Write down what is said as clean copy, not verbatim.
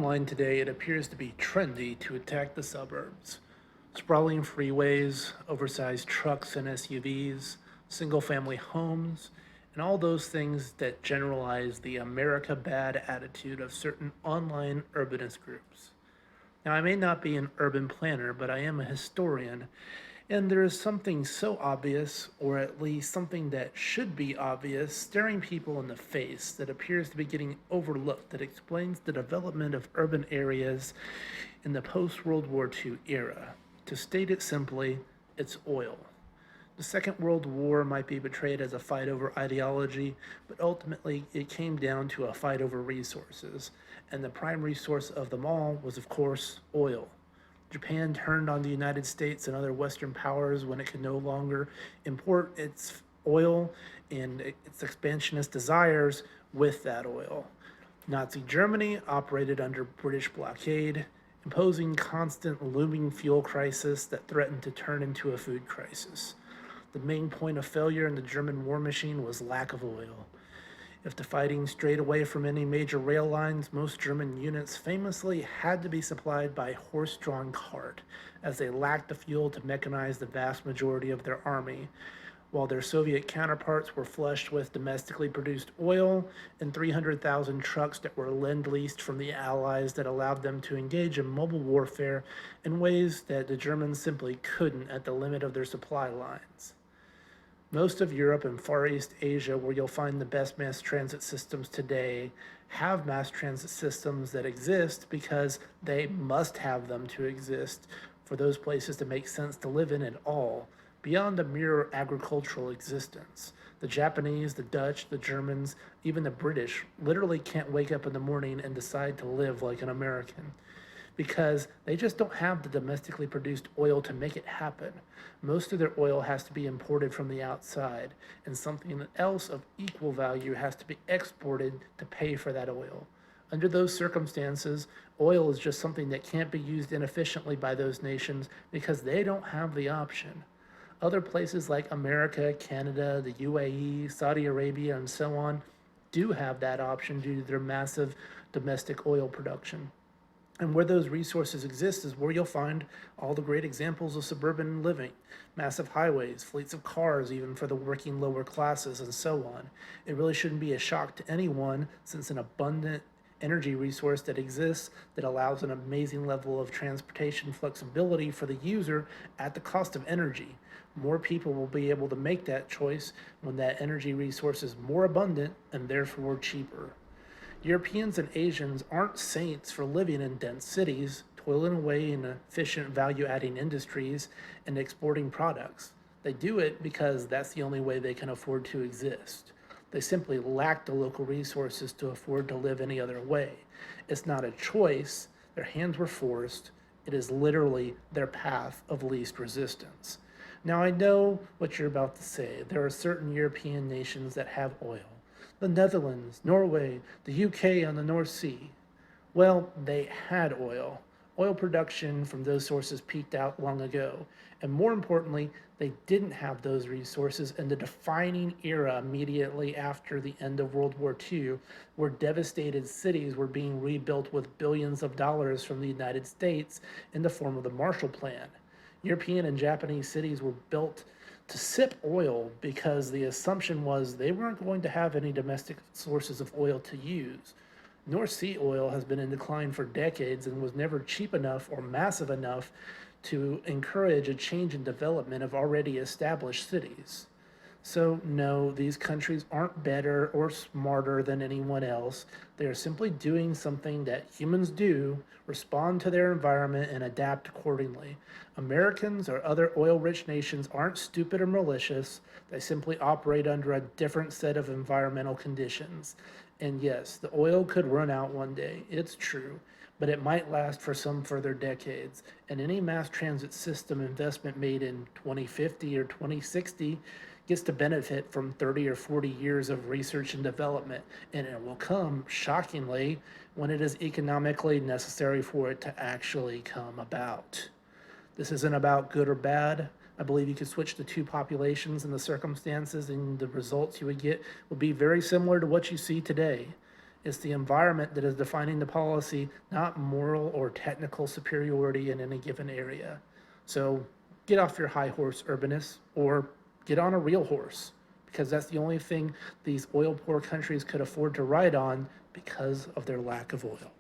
Online today, it appears to be trendy to attack the suburbs. Sprawling freeways, oversized trucks and SUVs, single family homes, and all those things that generalize the America bad attitude of certain online urbanist groups. Now, I may not be an urban planner, but I am a historian, and there is something so obvious, or at least something that should be obvious, staring people in the face that appears to be getting overlooked that explains the development of urban areas in the post World War II era. To state it simply, it's oil. The Second World War might be portrayed as a fight over ideology, but ultimately it came down to a fight over resources. And the prime resource of them all was, of course, oil. Japan turned on the United States and other Western powers when it could no longer import its oil and its expansionist desires with that oil. Nazi Germany operated under British blockade, imposing constant looming fuel crisis that threatened to turn into a food crisis. The main point of failure in the German war machine was lack of oil. If the fighting strayed away from any major rail lines, most German units famously had to be supplied by horse-drawn cart, as they lacked the fuel to mechanize the vast majority of their army, while their Soviet counterparts were flushed with domestically produced oil and 300,000 trucks that were lend-leased from the Allies that allowed them to engage in mobile warfare in ways that the Germans simply couldn't at the limit of their supply lines. Most of Europe and Far East Asia, where you'll find the best mass transit systems today, have mass transit systems that exist because they must have them to exist for those places to make sense to live in at all, beyond a mere agricultural existence. The Japanese, the Dutch, the Germans, even the British literally can't wake up in the morning and decide to live like an American because they just don't have the domestically produced oil to make it happen. Most of their oil has to be imported from the outside, and something else of equal value has to be exported to pay for that oil. Under those circumstances, oil is just something that can't be used inefficiently by those nations because they don't have the option. Other places like America, Canada, the UAE, Saudi Arabia, and so on do have that option due to their massive domestic oil production. And where those resources exist is where you'll find all the great examples of suburban living, massive highways, fleets of cars, even for the working lower classes, and so on. It really shouldn't be a shock to anyone since an abundant energy resource that exists that allows an amazing level of transportation flexibility for the user at the cost of energy. More people will be able to make that choice when that energy resource is more abundant and therefore cheaper. Europeans and Asians aren't saints for living in dense cities, toiling away in efficient value-adding industries, and exporting products. They do it because that's the only way they can afford to exist. They simply lack the local resources to afford to live any other way. It's not a choice, their hands were forced, it is literally their path of least resistance. Now I know what you're about to say. There are certain European nations that have oil. The Netherlands, Norway, the UK on the North Sea. Well, they had oil. Oil production from those sources peaked out long ago. And more importantly, they didn't have those resources in the defining era immediately after the end of World War II, where devastated cities were being rebuilt with billions of dollars from the United States in the form of the Marshall Plan. European and Japanese cities were built to sip oil because the assumption was they weren't going to have any domestic sources of oil to use. North Sea oil has been in decline for decades and was never cheap enough or massive enough to encourage a change in development of already established cities. So, no, these countries aren't better or smarter than anyone else. They are simply doing something that humans do, respond to their environment, and adapt accordingly. Americans or other oil-rich nations aren't stupid or malicious. They simply operate under a different set of environmental conditions. And yes, the oil could run out one day, it's true, but it might last for some further decades. And any mass transit system investment made in 2050 or 2060 gets to benefit from 30 or 40 years of research and development, and it will come, shockingly, when it is economically necessary for it to actually come about. This isn't about good or bad. I believe you could switch the two populations and the circumstances, and the results you would get would be very similar to what you see today. It's the environment that is defining the policy, not moral or technical superiority in any given area. So get off your high horse, urbanists, or get on a real horse, because that's the only thing these oil poor countries could afford to ride on because of their lack of oil.